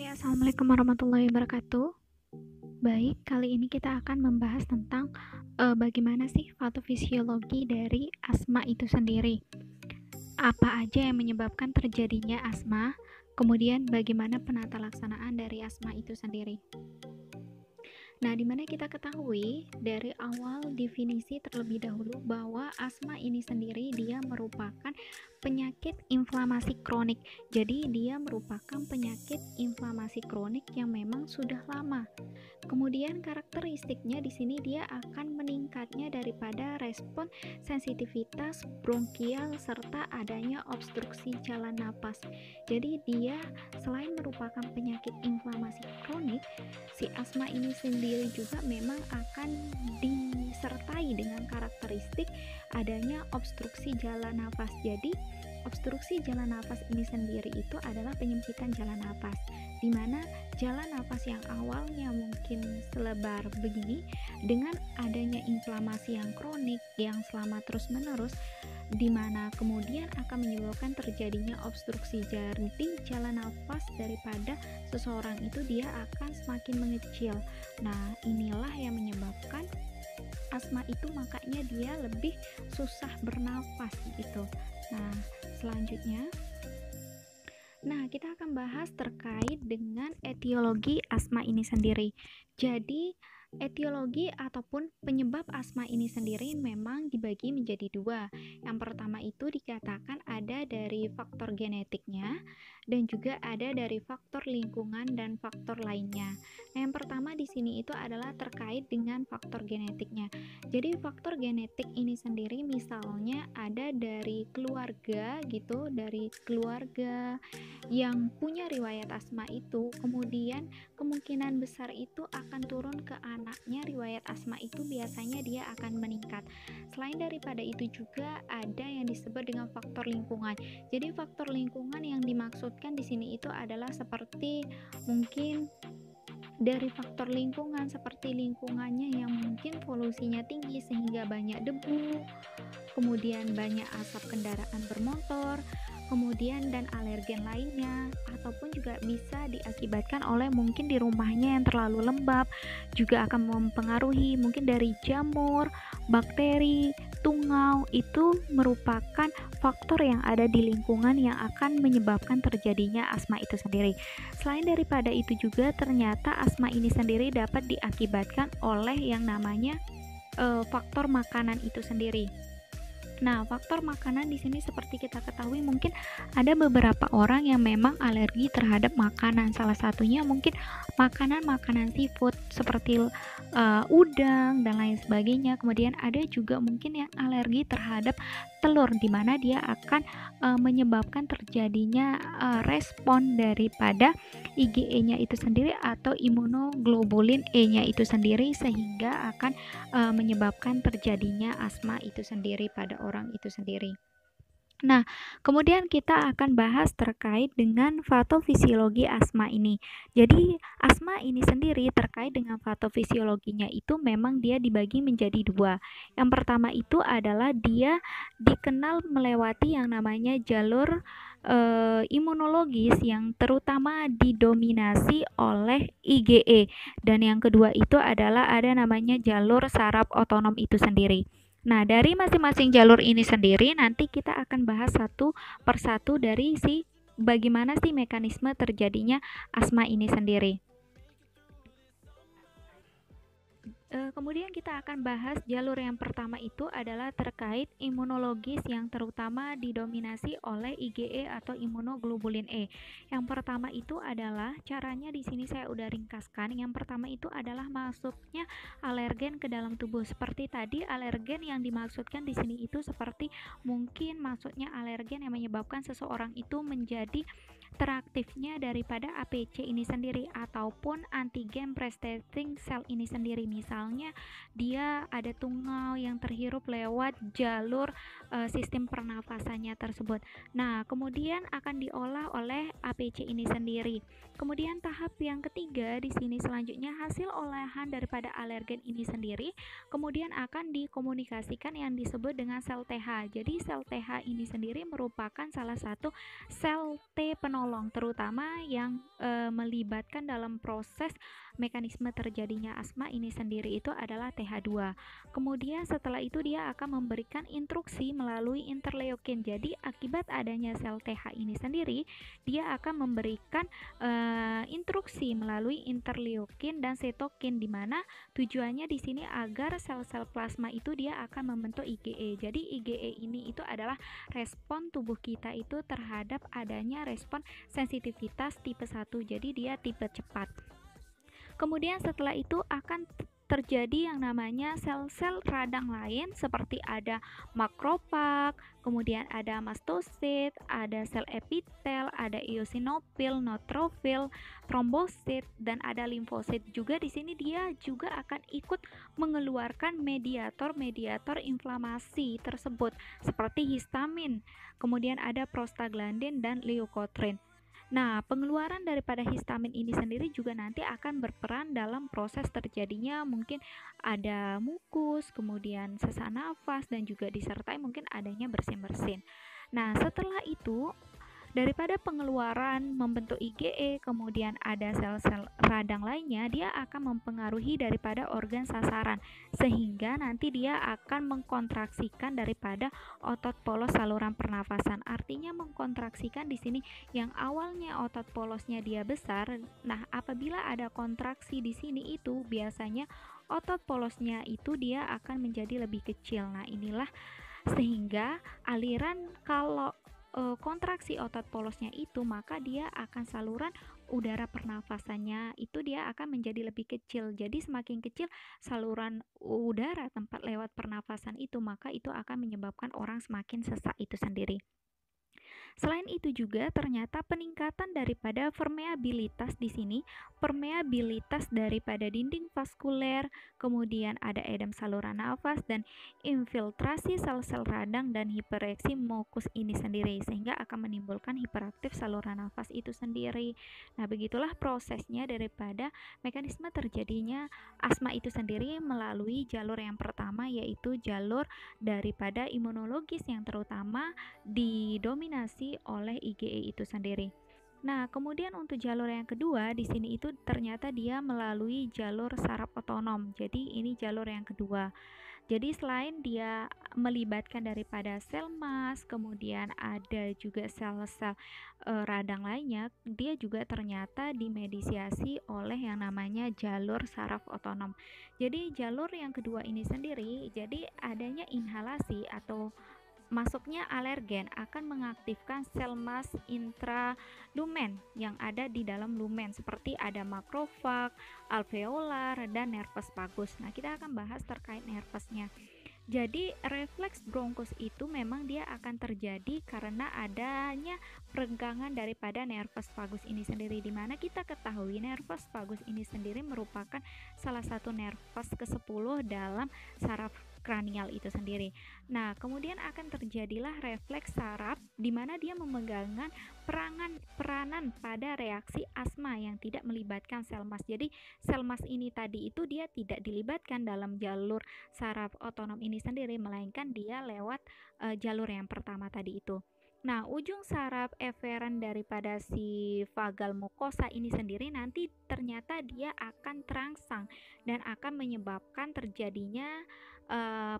Assalamualaikum warahmatullahi wabarakatuh. Baik, kali ini kita akan membahas tentang bagaimana sih patofisiologi dari asma itu sendiri. Apa aja yang menyebabkan terjadinya asma, kemudian bagaimana penata laksanaan dari asma itu sendiri. Nah, dimana kita ketahui dari awal definisi terlebih dahulu bahwa asma ini sendiri dia merupakan penyakit inflamasi kronik. Jadi dia merupakan penyakit inflamasi kronik yang memang sudah lama. Kemudian karakteristiknya di sini dia akan meningkatnya daripada respon sensitivitas bronkial serta adanya obstruksi jalan napas. Jadi dia selain merupakan penyakit inflamasi kronik, si asma ini sendiri juga memang akan disertai dengan karakteristik adanya obstruksi jalan napas. Jadi obstruksi jalan napas ini sendiri itu adalah penyempitan jalan napas, di mana jalan napas yang awalnya mungkin selebar begini, dengan adanya inflamasi yang kronik yang selama terus-menerus, di mana kemudian akan menyebabkan terjadinya obstruksi. Jadi jalan napas daripada seseorang itu dia akan semakin mengecil. Nah, inilah yang menyebabkan asma itu makanya dia lebih susah bernafas gitu. Nah, selanjutnya kita akan bahas terkait dengan etiologi asma ini sendiri. Jadi, etiologi ataupun penyebab asma ini sendiri memang dibagi menjadi dua. Yang pertama itu dikatakan ada dari faktor genetiknya dan juga ada dari faktor lingkungan dan faktor lainnya. Nah, yang pertama di sini itu adalah terkait dengan faktor genetiknya. Jadi faktor genetik ini sendiri misalnya ada dari keluarga gitu, dari keluarga yang punya riwayat asma itu, kemudian kemungkinan besar itu akan turun ke anaknya. Riwayat asma itu biasanya dia akan meningkat. Selain daripada itu juga ada yang disebut dengan faktor lingkungan. Jadi faktor lingkungan yang dimaksudkan di sini itu adalah seperti mungkin dari faktor lingkungan, seperti lingkungannya yang mungkin polusinya tinggi sehingga banyak debu, kemudian banyak asap kendaraan bermotor, kemudian dan alergen lainnya, ataupun juga bisa diakibatkan oleh mungkin di rumahnya yang terlalu lembab, juga akan mempengaruhi mungkin dari jamur, bakteri, tungau. Itu merupakan faktor yang ada di lingkungan yang akan menyebabkan terjadinya asma itu sendiri. Selain daripada itu juga ternyata asma ini sendiri dapat diakibatkan oleh yang namanya faktor makanan itu sendiri. Nah, faktor makanan di sini seperti kita ketahui mungkin ada beberapa orang yang memang alergi terhadap makanan. Salah satunya mungkin makanan-makanan seafood seperti udang dan lain sebagainya. Kemudian ada juga mungkin yang alergi terhadap telur, di mana dia akan menyebabkan terjadinya respon daripada IgE-nya itu sendiri atau imunoglobulin E-nya itu sendiri, sehingga akan menyebabkan terjadinya asma itu sendiri pada orang itu sendiri. Nah, kemudian kita akan bahas terkait dengan patofisiologi asma ini. Jadi, asma ini sendiri terkait dengan patofisiologinya itu memang dia dibagi menjadi dua. Yang pertama itu adalah dia dikenal melewati yang namanya jalur imunologis yang terutama didominasi oleh IgE. Dan yang kedua itu adalah ada namanya jalur saraf otonom itu sendiri. Nah, dari masing-masing jalur ini sendiri nanti kita akan bahas satu persatu dari bagaimana sih mekanisme terjadinya asma ini sendiri. Kemudian kita akan bahas jalur yang pertama itu adalah terkait imunologis yang terutama didominasi oleh IgE atau imunoglobulin E. Yang pertama itu adalah caranya di sini saya udah ringkaskan. Yang pertama itu adalah masuknya alergen ke dalam tubuh. Seperti tadi alergen yang dimaksudkan di sini itu seperti mungkin masuknya alergen yang menyebabkan seseorang itu menjadi teraktifnya daripada APC ini sendiri ataupun antigen presenting cell ini sendiri. Misalnya dia ada tungau yang terhirup lewat jalur sistem pernafasannya tersebut. Nah, kemudian akan diolah oleh APC ini sendiri. Kemudian tahap yang ketiga di sini selanjutnya hasil olahan daripada alergen ini sendiri kemudian akan dikomunikasikan yang disebut dengan sel TH. Jadi sel TH ini sendiri merupakan salah satu sel T penolak penolong, terutama yang melibatkan dalam proses mekanisme terjadinya asma ini sendiri itu adalah TH2. Kemudian setelah itu dia akan memberikan instruksi melalui interleukin. Jadi akibat adanya sel TH ini sendiri, dia akan memberikan instruksi melalui interleukin dan sitokin, di mana tujuannya di sini agar sel-sel plasma itu dia akan membentuk IgE. Jadi IgE ini itu adalah respon tubuh kita itu terhadap adanya respon sensitivitas tipe 1. Jadi dia tipe cepat. Kemudian setelah itu akan terjadi yang namanya sel-sel radang lain seperti ada makrofag, kemudian ada mastosit, ada sel epitel, ada eosinofil, neutrofil, trombosit, dan ada limfosit. Juga di sini dia juga akan ikut mengeluarkan mediator-mediator inflamasi tersebut seperti histamin, kemudian ada prostaglandin dan leukotrin. Nah, pengeluaran daripada histamin ini sendiri juga nanti akan berperan dalam proses terjadinya mungkin ada mukus, kemudian sesak nafas, dan juga disertai mungkin adanya bersin-bersin. Nah, setelah itu daripada pengeluaran membentuk IgE, kemudian ada sel-sel radang lainnya, dia akan mempengaruhi daripada organ sasaran, sehingga nanti dia akan mengkontraksikan daripada otot polos saluran pernafasan. Artinya mengkontraksikan di sini yang awalnya otot polosnya dia besar. Nah, apabila ada kontraksi di sini itu biasanya otot polosnya itu dia akan menjadi lebih kecil. Nah, inilah sehingga aliran kalau kontraksi otot polosnya itu, maka dia akan saluran udara pernafasannya itu dia akan menjadi lebih kecil. Jadi semakin kecil saluran udara tempat lewat pernafasan itu, maka itu akan menyebabkan orang semakin sesak itu sendiri. Selain itu juga ternyata peningkatan daripada permeabilitas di sini, permeabilitas daripada dinding vaskuler, kemudian ada edem saluran nafas dan infiltrasi sel-sel radang dan hipereksi mukus ini sendiri, sehingga akan menimbulkan hiperaktif saluran nafas itu sendiri. Nah, begitulah prosesnya daripada mekanisme terjadinya asma itu sendiri melalui jalur yang pertama, yaitu jalur daripada imunologis yang terutama didominasi oleh IgE itu sendiri. Nah, kemudian untuk jalur yang kedua di sini itu ternyata dia melalui jalur saraf otonom. Jadi ini jalur yang kedua. Jadi selain dia melibatkan daripada sel mas, kemudian ada juga sel-sel radang lainnya, dia juga ternyata dimediasi oleh yang namanya jalur saraf otonom. Jadi jalur yang kedua ini sendiri, jadi adanya inhalasi atau masuknya alergen akan mengaktifkan sel mas intralumen yang ada di dalam lumen seperti ada makrofag, alveolar, dan nervus vagus. Nah, kita akan bahas terkait nervusnya. Jadi refleks bronkus itu memang dia akan terjadi karena adanya peregangan daripada nervus vagus ini sendiri, di mana kita ketahui nervus vagus ini sendiri merupakan salah satu nervus ke-10 dalam saraf kranial itu sendiri. Nah, kemudian akan terjadilah refleks saraf di mana dia memegangkan peranan pada reaksi asma yang tidak melibatkan sel mas. Jadi sel mas ini tadi itu dia tidak dilibatkan dalam jalur saraf otonom ini sendiri, melainkan dia lewat jalur yang pertama tadi itu. Nah, ujung saraf eferen daripada si vagal mucosa ini sendiri nanti ternyata dia akan terangsang dan akan menyebabkan terjadinya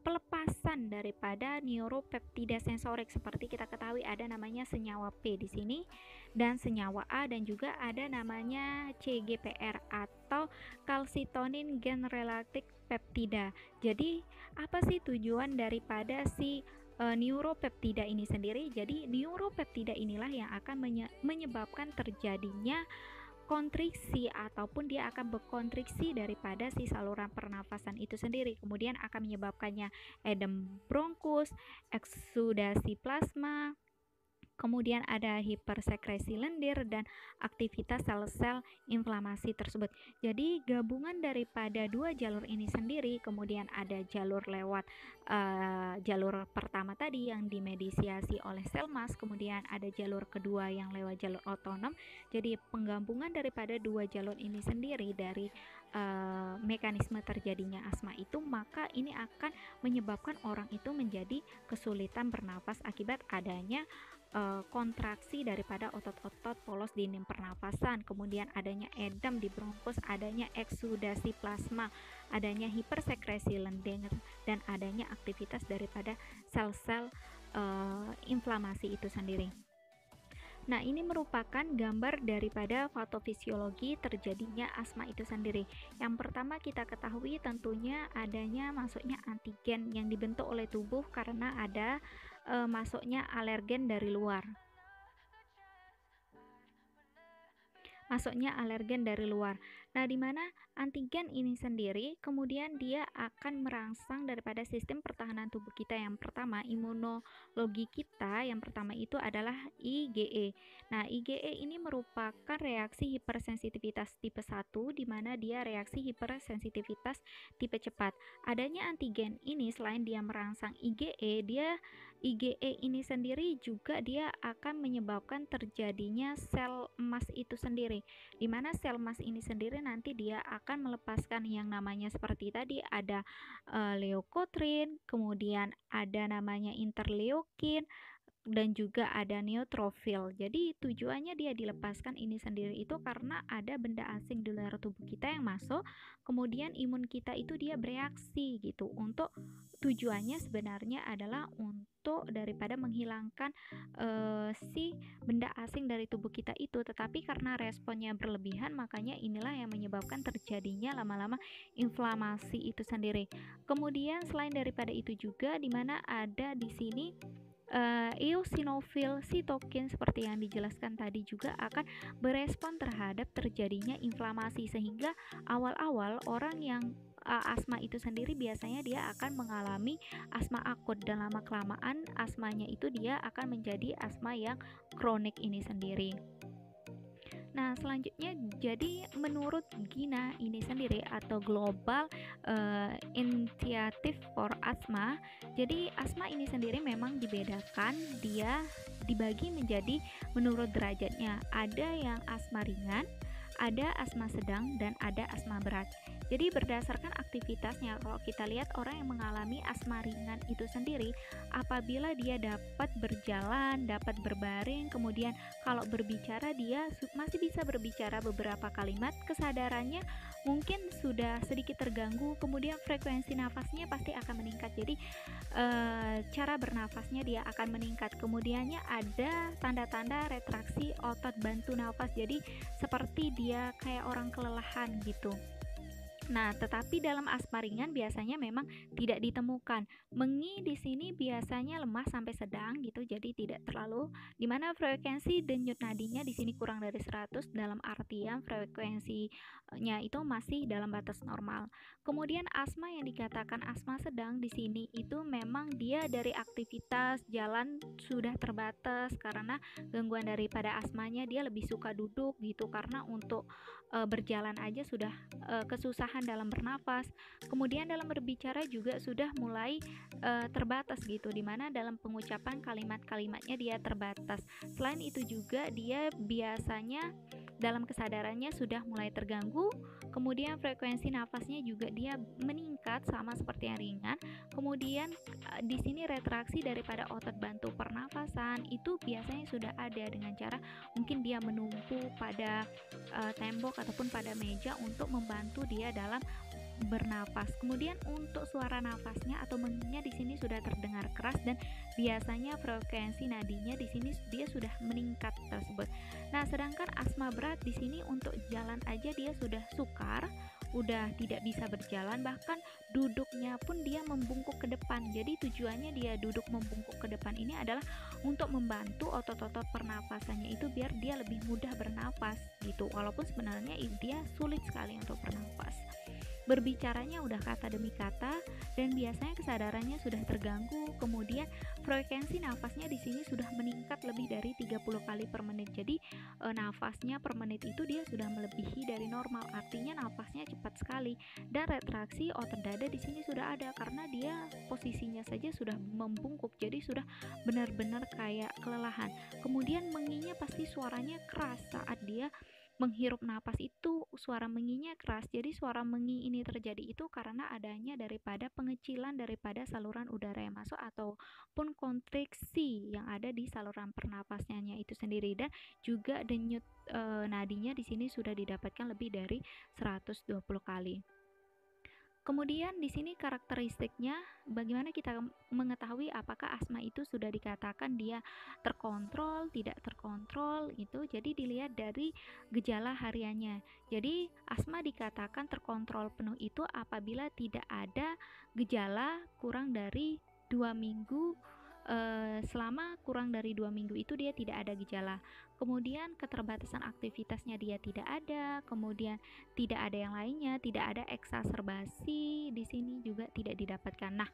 pelepasan daripada neuropeptida sensorik. Seperti kita ketahui ada namanya senyawa P di sini dan senyawa A, dan juga ada namanya CGPR atau calcitonin gen-related peptida. Jadi apa sih tujuan daripada si neuropeptida ini sendiri? Jadi neuropeptida inilah yang akan menyebabkan terjadinya kontriksi ataupun dia akan berkontriksi daripada si saluran pernafasan itu sendiri, kemudian akan menyebabkannya edem bronkus, eksudasi plasma, kemudian ada hipersekresi lendir dan aktivitas sel-sel inflamasi tersebut. Jadi gabungan daripada dua jalur ini sendiri, kemudian ada jalur lewat jalur pertama tadi yang dimediasi oleh sel mas, kemudian ada jalur kedua yang lewat jalur otonom. Jadi penggabungan daripada dua jalur ini sendiri dari mekanisme terjadinya asma itu, maka ini akan menyebabkan orang itu menjadi kesulitan bernafas akibat adanya kontraksi daripada otot-otot polos dinding pernafasan, kemudian adanya edem di bronkus, adanya eksudasi plasma, adanya hipersekresi lendeng, dan adanya aktivitas daripada sel-sel inflamasi itu sendiri. Nah, ini merupakan gambar daripada patofisiologi terjadinya asma itu sendiri. Yang pertama kita ketahui tentunya adanya masuknya antigen yang dibentuk oleh tubuh karena ada masuknya alergen dari luar. Nah, di mana antigen ini sendiri kemudian dia akan merangsang daripada sistem pertahanan tubuh kita. Yang pertama, imunologi kita yang pertama itu adalah IgE. Nah, IgE ini merupakan reaksi hipersensitivitas tipe 1 di mana dia reaksi hipersensitivitas tipe cepat. Adanya antigen ini selain dia merangsang IgE, IgE ini sendiri juga dia akan menyebabkan terjadinya sel emas itu sendiri, di mana sel emas ini sendiri nanti dia akan melepaskan yang namanya seperti tadi ada leukotrin, kemudian ada namanya interleukin, dan juga ada neutrofil. Jadi tujuannya dia dilepaskan ini sendiri itu karena ada benda asing di luar tubuh kita yang masuk, kemudian imun kita itu dia bereaksi gitu. Untuk tujuannya sebenarnya adalah untuk daripada menghilangkan si benda asing dari tubuh kita itu, tetapi karena responnya berlebihan, makanya inilah yang menyebabkan terjadinya lama-lama inflamasi itu sendiri. Kemudian selain daripada itu juga di mana ada di sini eosinofil sitokin seperti yang dijelaskan tadi juga akan berespon terhadap terjadinya inflamasi, sehingga awal-awal orang yang asma itu sendiri biasanya dia akan mengalami asma akut dan lama-kelamaan asmanya itu dia akan menjadi asma yang kronik ini sendiri. Nah, selanjutnya jadi menurut GINA ini sendiri atau Global Initiative for Asthma, jadi asma ini sendiri memang dibedakan, dia dibagi menjadi menurut derajatnya. Ada yang asma ringan, ada asma sedang, dan ada asma berat. Jadi berdasarkan aktivitasnya, kalau kita lihat orang yang mengalami asma ringan itu sendiri, apabila dia dapat berjalan, dapat berbaring, kemudian kalau berbicara dia masih bisa berbicara beberapa kalimat, kesadarannya mungkin sudah sedikit terganggu, kemudian frekuensi nafasnya pasti akan meningkat. Jadi cara bernafasnya dia akan meningkat. Kemudiannya ada tanda-tanda retraksi otot bantu nafas. Jadi seperti dia kayak orang kelelahan gitu. Nah, tetapi dalam asma ringan biasanya memang tidak ditemukan. Mengi di sini biasanya lemah sampai sedang gitu, jadi tidak terlalu, di mana frekuensi denyut nadinya di sini kurang dari 100, dalam artian frekuensinya itu masih dalam batas normal. Kemudian asma yang dikatakan asma sedang di sini itu memang dia dari aktivitas jalan sudah terbatas karena gangguan daripada asmanya, dia lebih suka duduk gitu karena untuk berjalan aja sudah kesusahan dalam bernafas. Kemudian dalam berbicara juga sudah mulai terbatas gitu, dimana dalam pengucapan kalimat-kalimatnya dia terbatas. Selain itu juga dia biasanya dalam kesadarannya sudah mulai terganggu, kemudian frekuensi nafasnya juga dia meningkat sama seperti yang ringan. Kemudian di sini retraksi daripada otot bantu pernafasan itu biasanya sudah ada dengan cara mungkin dia menumpu pada tembok ataupun pada meja untuk membantu dia dalam bernafas. Kemudian untuk suara nafasnya atau menginya di sini sudah terdengar keras dan biasanya frekuensi nadinya di sini dia sudah meningkat tersebut. Nah, sedangkan asma berat di sini untuk jalan aja dia sudah sukar, udah tidak bisa berjalan, bahkan duduknya pun dia membungkuk ke depan. Jadi tujuannya dia duduk membungkuk ke depan ini adalah untuk membantu otot-otot pernafasannya itu biar dia lebih mudah bernafas gitu. Walaupun sebenarnya dia sulit sekali untuk bernafas. Berbicaranya udah kata demi kata dan biasanya kesadarannya sudah terganggu. Kemudian frekuensi nafasnya di sini sudah meningkat lebih dari 30 kali per menit. Jadi nafasnya per menit itu dia sudah melebihi dari normal. Artinya nafasnya cepat sekali dan retraksi otot dada di sini sudah ada karena dia posisinya saja sudah membungkuk. Jadi sudah benar-benar kayak kelelahan. Kemudian menginya pasti suaranya keras saat dia menghirup napas itu suara menginya keras. Jadi suara mengi ini terjadi itu karena adanya daripada pengecilan daripada saluran udara yang masuk ataupun kontriksi yang ada di saluran pernapasnya itu sendiri, dan juga denyut nadinya di sini sudah didapatkan lebih dari 120 kali. Kemudian di sini karakteristiknya, bagaimana kita mengetahui apakah asma itu sudah dikatakan dia terkontrol, tidak terkontrol itu. Jadi dilihat dari gejala hariannya. Jadi asma dikatakan terkontrol penuh itu apabila tidak ada gejala kurang dari 2 minggu. Selama kurang dari 2 minggu itu dia tidak ada gejala. Kemudian keterbatasan aktivitasnya dia tidak ada. Kemudian tidak ada yang lainnya, tidak ada eksaserbasi di sini juga tidak didapatkan. Nah,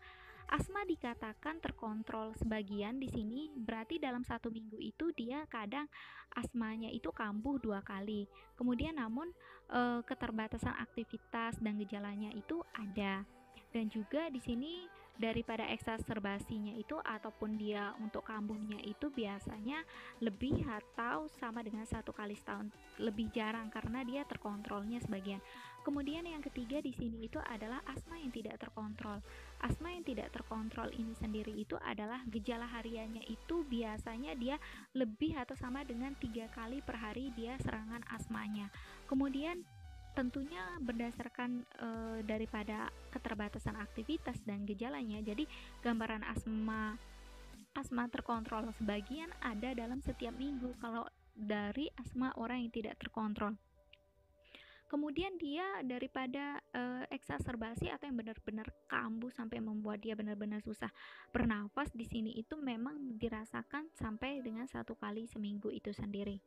asma dikatakan terkontrol sebagian di sini berarti dalam 1 minggu itu dia kadang asmanya itu kambuh 2 kali. Kemudian namun keterbatasan aktivitas dan gejalanya itu ada. Dan juga di sini daripada eksaserbasinya itu ataupun dia untuk kambuhnya itu biasanya lebih atau sama dengan 1 kali setahun, lebih jarang karena dia terkontrolnya sebagian. Kemudian yang ketiga di sini itu adalah asma yang tidak terkontrol. Asma yang tidak terkontrol ini sendiri itu adalah gejala hariannya itu biasanya dia lebih atau sama dengan 3 kali per hari dia serangan asmanya. Kemudian tentunya berdasarkan daripada keterbatasan aktivitas dan gejalanya, jadi gambaran asma terkontrol sebagian ada dalam setiap minggu kalau dari asma orang yang tidak terkontrol. Kemudian dia daripada eksaserbasi atau yang benar-benar kambuh sampai membuat dia benar-benar susah bernafas di sini itu memang dirasakan sampai dengan 1 kali seminggu itu sendiri.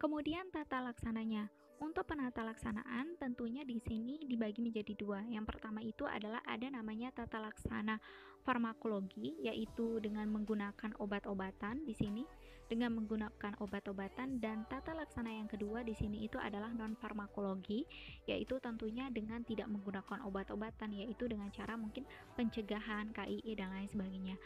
Kemudian tata laksananya. Untuk penata laksanaan tentunya di sini dibagi menjadi 2. Yang pertama itu adalah ada namanya tata laksana farmakologi, yaitu dengan menggunakan obat-obatan di sini, dengan menggunakan obat-obatan, dan tata laksana yang kedua di sini itu adalah non farmakologi, yaitu tentunya dengan tidak menggunakan obat-obatan, yaitu dengan cara mungkin pencegahan, KIE dan lain sebagainya.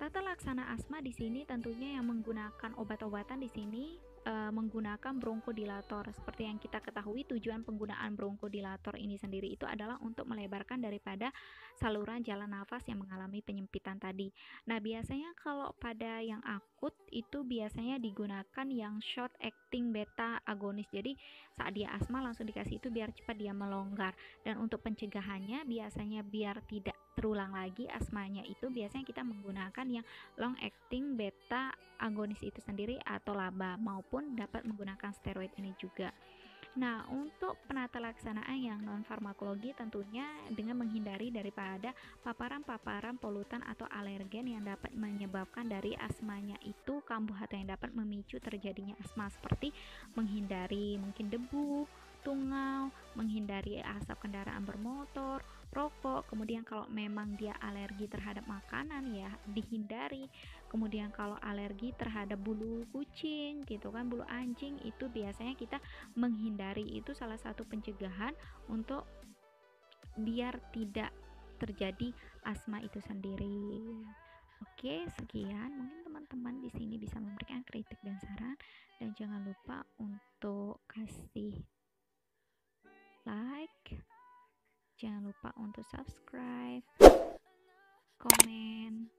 Tata laksana asma di sini tentunya yang menggunakan obat-obatan di sini menggunakan bronkodilator. Seperti yang kita ketahui, tujuan penggunaan bronkodilator ini sendiri itu adalah untuk melebarkan daripada saluran jalan nafas yang mengalami penyempitan tadi. Nah, biasanya kalau pada yang akut itu biasanya digunakan yang short acting beta agonis. Jadi saat dia asma langsung dikasih itu biar cepat dia melonggar. Dan untuk pencegahannya biasanya biar tidak terulang lagi asmanya itu biasanya kita menggunakan yang long acting beta agonis itu sendiri atau LABA, maupun dapat menggunakan steroid ini juga. Nah, untuk penata laksanaan yang non farmakologi tentunya dengan menghindari daripada paparan-paparan polutan atau alergen yang dapat menyebabkan dari asmanya itu kambuh atau yang dapat memicu terjadinya asma, seperti menghindari mungkin debu, tungau, menghindari asap kendaraan bermotor, rokok. Kemudian kalau memang dia alergi terhadap makanan ya dihindari. Kemudian kalau alergi terhadap bulu kucing gitu kan, bulu anjing, itu biasanya kita menghindari. Itu salah satu pencegahan untuk biar tidak terjadi asma itu sendiri. Oke, sekian. Mungkin teman-teman di sini bisa memberikan kritik dan saran, dan jangan lupa untuk kasih like, jangan lupa untuk subscribe, komen,